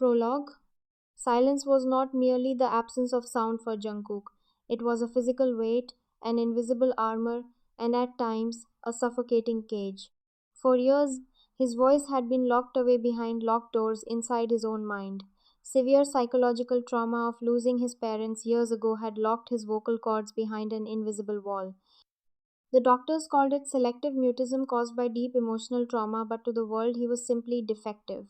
Prologue. Silence was not merely the absence of sound for Jungkook. It was a physical weight, an invisible armor, and at times a suffocating cage. For years, his voice had been locked away behind locked doors inside his own mind. Severe psychological trauma of losing his parents years ago had locked his vocal cords behind an invisible wall. The doctors called it selective mutism caused by deep emotional trauma, but to the world he was simply defective.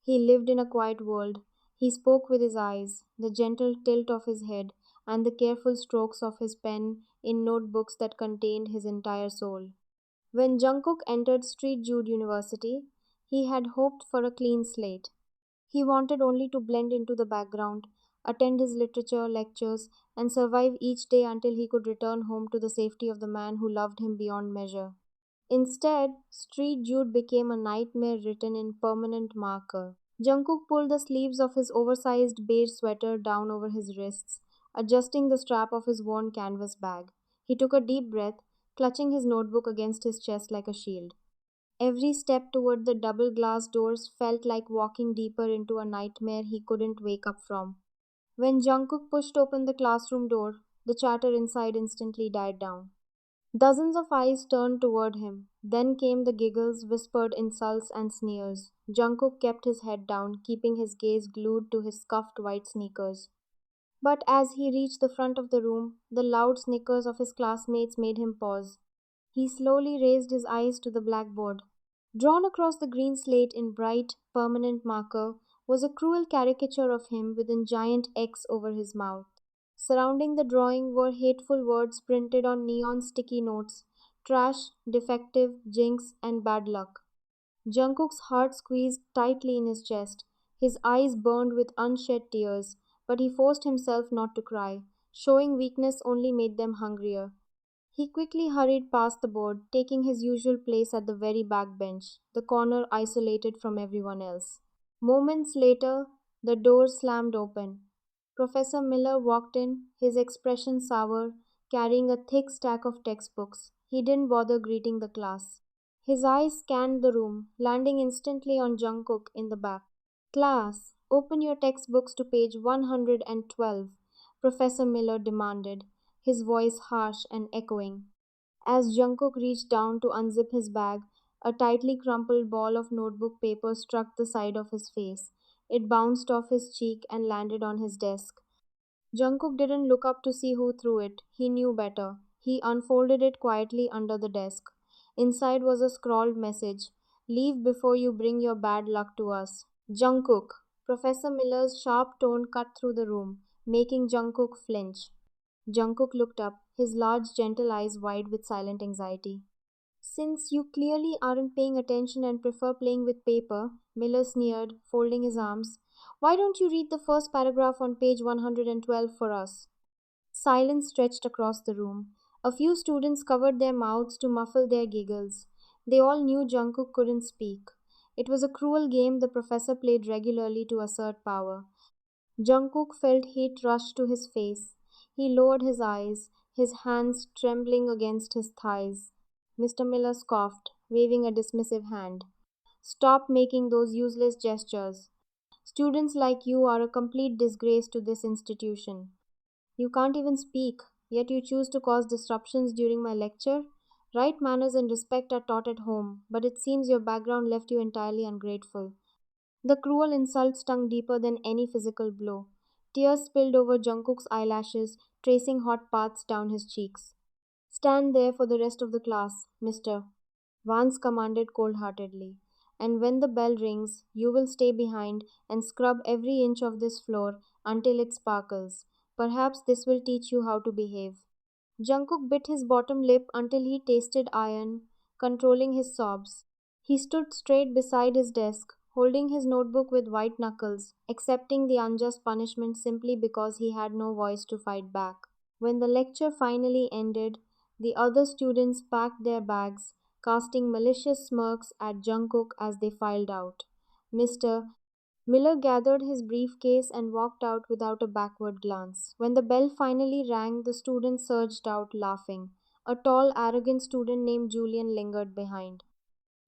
He lived in a quiet world. He spoke with his eyes, the gentle tilt of his head, and the careful strokes of his pen in notebooks that contained his entire soul. When Jungkook entered Street Jude University, he had hoped for a clean slate. He wanted only to blend into the background, attend his literature lectures, and survive each day until he could return home to the safety of the man who loved him beyond measure. Instead, Street Jude became a nightmare written in permanent marker. Jungkook pulled the sleeves of his oversized beige sweater down over his wrists, adjusting the strap of his worn canvas bag. He took a deep breath, clutching his notebook against his chest like a shield. Every step toward the double glass doors felt like walking deeper into a nightmare he couldn't wake up from. When Jungkook pushed open the classroom door, the chatter inside instantly died down. Dozens of eyes turned toward him. Then came the giggles, whispered insults, and sneers. Jungkook kept his head down, keeping his gaze glued to his scuffed white sneakers. But as he reached the front of the room, the loud snickers of his classmates made him pause. He slowly raised his eyes to the blackboard. Drawn across the green slate in bright, permanent marker was a cruel caricature of him with a giant X over his mouth. Surrounding the drawing were hateful words printed on neon sticky notes: trash, defective, jinx, and bad luck. Jungkook's heart squeezed tightly in his chest. His eyes burned with unshed tears, but he forced himself not to cry. Showing weakness only made them hungrier. He quickly hurried past the board, taking his usual place at the very back bench, the corner isolated from everyone else. Moments later, the door slammed open. Professor Miller walked in, his expression sour, carrying a thick stack of textbooks. He didn't bother greeting the class. His eyes scanned the room, landing instantly on Jungkook in the back. "Class, open your textbooks to page 112," Professor Miller demanded, his voice harsh and echoing. As Jungkook reached down to unzip his bag, a tightly crumpled ball of notebook paper struck the side of his face. It bounced off his cheek and landed on his desk. Jungkook didn't look up to see who threw it. He knew better. He unfolded it quietly under the desk. Inside was a scrawled message: "Leave before you bring your bad luck to us." Jungkook. Professor Miller's sharp tone cut through the room, making Jungkook flinch. Jungkook looked up, his large, gentle eyes wide with silent anxiety. "Since you clearly aren't paying attention and prefer playing with paper," Miller sneered, folding his arms, "why don't you read the first paragraph on page 112 for us?" Silence stretched across the room. A few students covered their mouths to muffle their giggles. They all knew Jungkook couldn't speak. It was a cruel game the professor played regularly to assert power. Jungkook felt heat rush to his face. He lowered his eyes, his hands trembling against his thighs. Mr. Miller scoffed, waving a dismissive hand. "Stop making those useless gestures. Students like you are a complete disgrace to this institution. You can't even speak, yet you choose to cause disruptions during my lecture. Right manners and respect are taught at home, but it seems your background left you entirely ungrateful." The cruel insult stung deeper than any physical blow. Tears spilled over Jungkook's eyelashes, tracing hot paths down his cheeks. "Stand there for the rest of the class, mister," Vance commanded cold-heartedly. "And when the bell rings, you will stay behind and scrub every inch of this floor until it sparkles. Perhaps this will teach you how to behave." Jungkook bit his bottom lip until he tasted iron, controlling his sobs. He stood straight beside his desk, holding his notebook with white knuckles, accepting the unjust punishment simply because he had no voice to fight back. When the lecture finally ended, the other students packed their bags, casting malicious smirks at Jungkook as they filed out. Mr. Miller gathered his briefcase and walked out without a backward glance. When the bell finally rang, the students surged out, laughing. A tall, arrogant student named Julian lingered behind.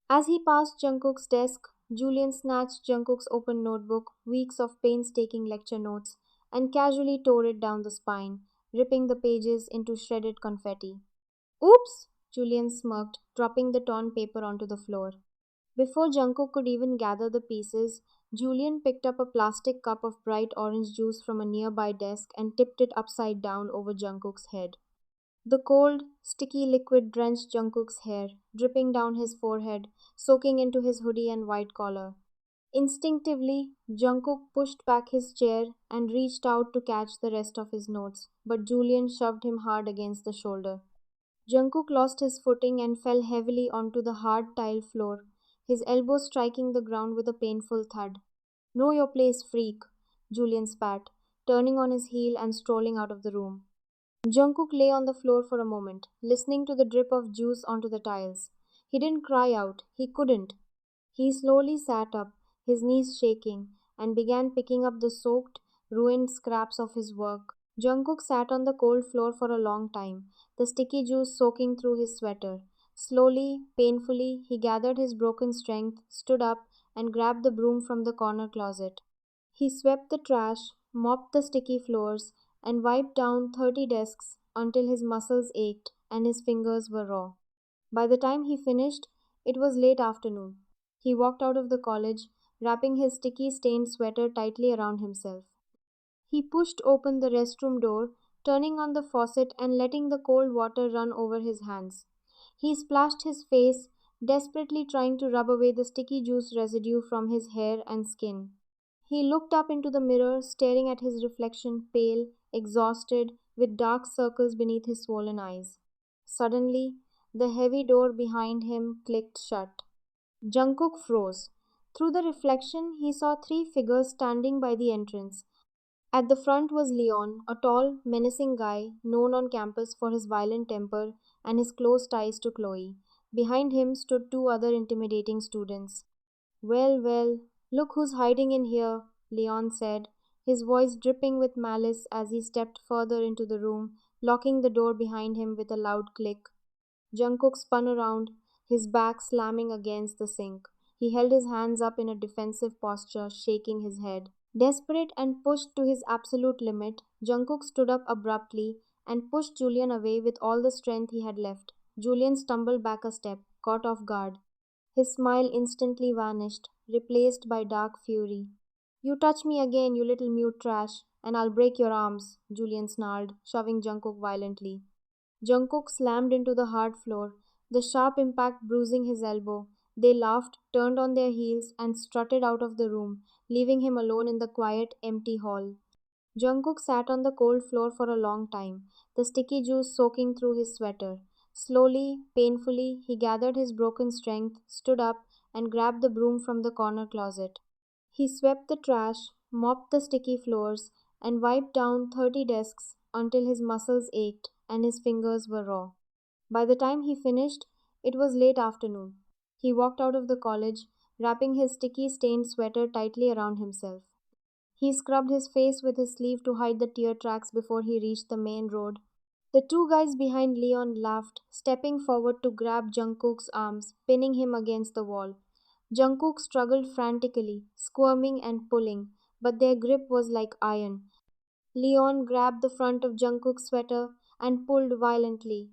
As he passed Jungkook's desk, Julian snatched Jungkook's open notebook, weeks of painstaking lecture notes, and casually tore it down the spine, ripping the pages into shredded confetti. Oops! Julian smirked, dropping the torn paper onto the floor. Before Jungkook could even gather the pieces, Julian picked up a plastic cup of bright orange juice from a nearby desk and tipped it upside down over Jungkook's head. The cold, sticky liquid drenched Jungkook's hair, dripping down his forehead, soaking into his hoodie and white collar. Instinctively, Jungkook pushed back his chair and reached out to catch the rest of his notes, but Julian shoved him hard against the shoulder. Jungkook lost his footing and fell heavily onto the hard tile floor, his elbow striking the ground with a painful thud. Know your place, freak, Julian spat, turning on his heel and strolling out of the room. Jungkook lay on the floor for a moment, listening to the drip of juice onto the tiles. He didn't cry out, he couldn't. He slowly sat up, his knees shaking, and began picking up the soaked, ruined scraps of his work. Jungkook sat on the cold floor for a long time, the sticky juice soaking through his sweater. Slowly, painfully, he gathered his broken strength, stood up, and grabbed the broom from the corner closet. He swept the trash, mopped the sticky floors, and wiped down 30 desks until his muscles ached and his fingers were raw. By the time he finished, it was late afternoon. He walked out of the college, wrapping his sticky stained sweater tightly around himself. He pushed open the restroom door, turning on the faucet and letting the cold water run over his hands. He splashed his face, desperately trying to rub away the sticky juice residue from his hair and skin. He looked up into the mirror, staring at his reflection, pale, exhausted, with dark circles beneath his swollen eyes. Suddenly, the heavy door behind him clicked shut. Jungkook froze. Through the reflection, he saw three figures standing by the entrance. At the front was Leon, a tall, menacing guy known on campus for his violent temper and his close ties to Chloe. Behind him stood two other intimidating students. Well, well, look who's hiding in here, Leon said, his voice dripping with malice as he stepped further into the room, locking the door behind him with a loud click. Jungkook spun around, his back slamming against the sink. He held his hands up in a defensive posture, shaking his head. Desperate and pushed to his absolute limit, Jungkook stood up abruptly and pushed Julian away with all the strength he had left. Julian stumbled back a step, caught off guard. His smile instantly vanished, replaced by dark fury. You touch me again, you little mute trash, and I'll break your arms, Julian snarled, shoving Jungkook violently. Jungkook slammed into the hard floor, the sharp impact bruising his elbow. They laughed, turned on their heels, and strutted out of the room, leaving him alone in the quiet, empty hall. Jungkook sat on the cold floor for a long time, the sticky juice soaking through his sweater. Slowly, painfully, he gathered his broken strength, stood up, and grabbed the broom from the corner closet. He swept the trash, mopped the sticky floors, and wiped down 30 desks until his muscles ached and his fingers were raw. By the time he finished, it was late afternoon. He walked out of the college, wrapping his sticky stained sweater tightly around himself. He scrubbed his face with his sleeve to hide the tear tracks before he reached the main road. The two guys behind Leon laughed, stepping forward to grab Jungkook's arms, pinning him against the wall. Jungkook struggled frantically, squirming and pulling, but their grip was like iron. Leon grabbed the front of Jungkook's sweater and pulled violently.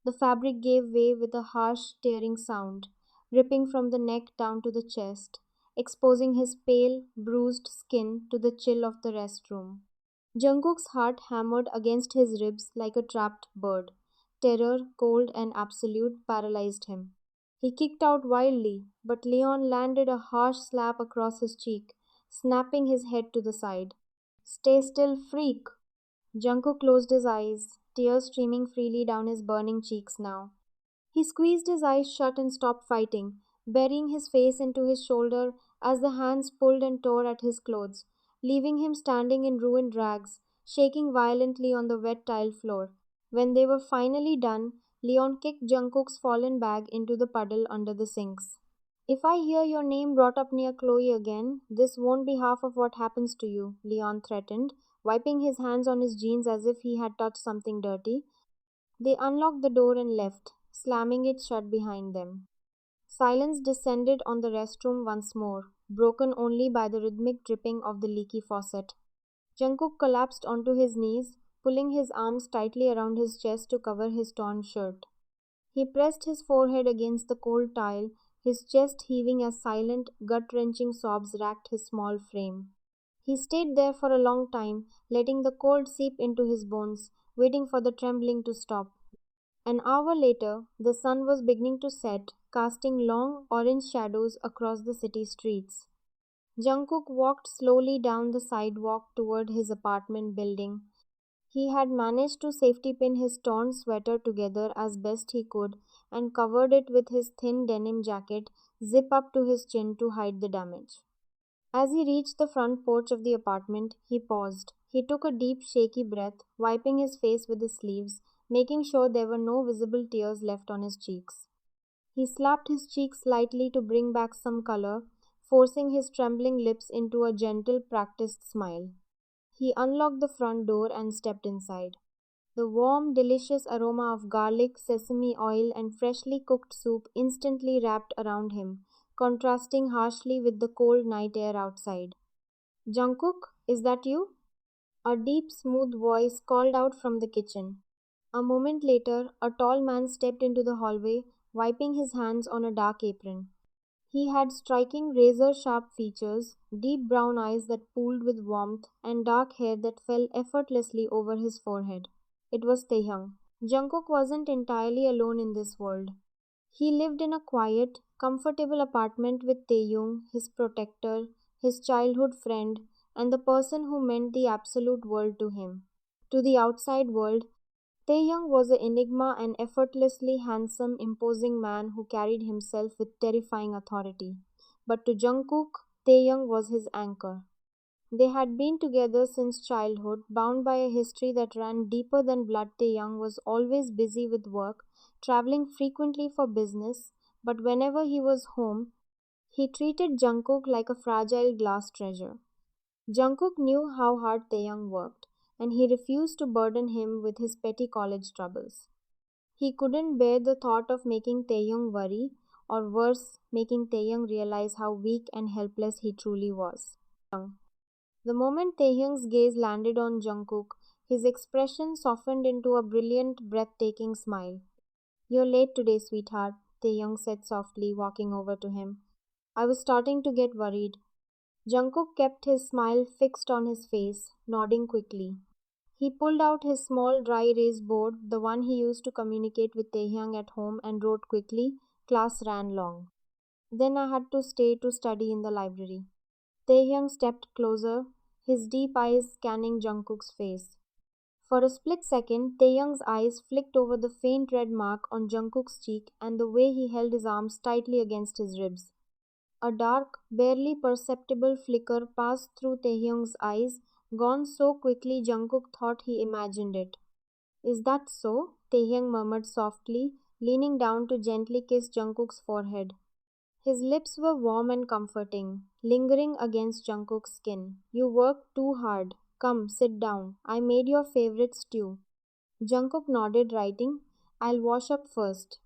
The fabric gave way with a harsh, tearing sound, ripping from the neck down to the chest, exposing his pale, bruised skin to the chill of the restroom. Jungkook's heart hammered against his ribs like a trapped bird. Terror, cold and absolute, paralyzed him. He kicked out wildly, but Leon landed a harsh slap across his cheek, snapping his head to the side. Stay still, freak! Jungkook closed his eyes, tears streaming freely down his burning cheeks now. He squeezed his eyes shut and stopped fighting, burying his face into his shoulder as the hands pulled and tore at his clothes, leaving him standing in ruined rags, shaking violently on the wet tile floor. When they were finally done, Leon kicked Jungkook's fallen bag into the puddle under the sinks. If I hear your name brought up near Chloe again, this won't be half of what happens to you, Leon threatened, wiping his hands on his jeans as if he had touched something dirty. They unlocked the door and left, slamming it shut behind them. Silence descended on the restroom once more, broken only by the rhythmic dripping of the leaky faucet. Jungkook collapsed onto his knees, pulling his arms tightly around his chest to cover his torn shirt. He pressed his forehead against the cold tile, his chest heaving as silent, gut-wrenching sobs racked his small frame. He stayed there for a long time, letting the cold seep into his bones, waiting for the trembling to stop. An hour later, the sun was beginning to set, casting long orange shadows across the city streets. Jungkook walked slowly down the sidewalk toward his apartment building. He had managed to safety pin his torn sweater together as best he could and covered it with his thin denim jacket, zip up to his chin to hide the damage. As he reached the front porch of the apartment, he paused. He took a deep, shaky breath, wiping his face with his sleeves, making sure there were no visible tears left on his cheeks. He slapped his cheeks slightly to bring back some color, forcing his trembling lips into a gentle, practiced smile. He unlocked the front door and stepped inside. The warm, delicious aroma of garlic, sesame oil, and freshly cooked soup instantly wrapped around him, contrasting harshly with the cold night air outside. Jungkook, is that you? A deep, smooth voice called out from the kitchen. A moment later, a tall man stepped into the hallway, wiping his hands on a dark apron. He had striking razor sharp features, deep brown eyes that pooled with warmth, and dark hair that fell effortlessly over his forehead. It was Taehyung. Jungkook wasn't entirely alone in this world. He lived in a quiet, comfortable apartment with Taehyung, his protector, his childhood friend, and the person who meant the absolute world to him. To the outside world, Taehyung was an enigma, an effortlessly handsome, imposing man who carried himself with terrifying authority. But to Jungkook, Taehyung was his anchor. They had been together since childhood, bound by a history that ran deeper than blood. Taehyung was always busy with work, traveling frequently for business, but whenever he was home, he treated Jungkook like a fragile glass treasure. Jungkook knew how hard Taehyung worked, and he refused to burden him with his petty college troubles. He couldn't bear the thought of making Taehyung worry, or worse, making Taehyung realize how weak and helpless he truly was. The moment Taehyung's gaze landed on Jungkook, his expression softened into a brilliant, breathtaking smile. "You're late today, sweetheart," Taehyung said softly, walking over to him. "I was starting to get worried." Jungkook kept his smile fixed on his face, nodding quickly. He pulled out his small dry erase board, the one he used to communicate with Taehyung at home, and wrote quickly, "Class ran long. Then I had to stay to study in the library." Taehyung stepped closer, his deep eyes scanning Jungkook's face. For a split second, Taehyung's eyes flicked over the faint red mark on Jungkook's cheek and the way he held his arms tightly against his ribs. A dark, barely perceptible flicker passed through Taehyung's eyes, gone so quickly Jungkook thought he imagined it. "Is that so?" Taehyung murmured softly, leaning down to gently kiss Jungkook's forehead. His lips were warm and comforting, lingering against Jungkook's skin. "You worked too hard. Come, sit down. I made your favorite stew." Jungkook nodded, writing, "I'll wash up first."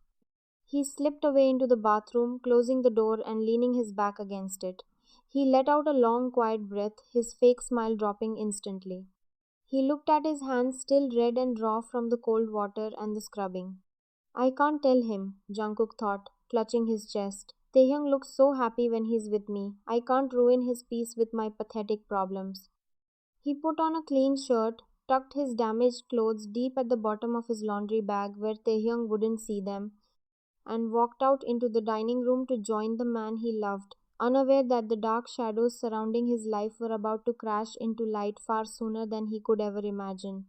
He slipped away into the bathroom, closing the door and leaning his back against it. He let out a long, quiet breath, his fake smile dropping instantly. He looked at his hands, still red and raw from the cold water and the scrubbing. "I can't tell him," Jungkook thought, clutching his chest. "Taehyung looks so happy when he's with me. I can't ruin his peace with my pathetic problems." He put on a clean shirt, tucked his damaged clothes deep at the bottom of his laundry bag where Taehyung wouldn't see them, and walked out into the dining room to join the man he loved, unaware that the dark shadows surrounding his life were about to crash into light far sooner than he could ever imagine.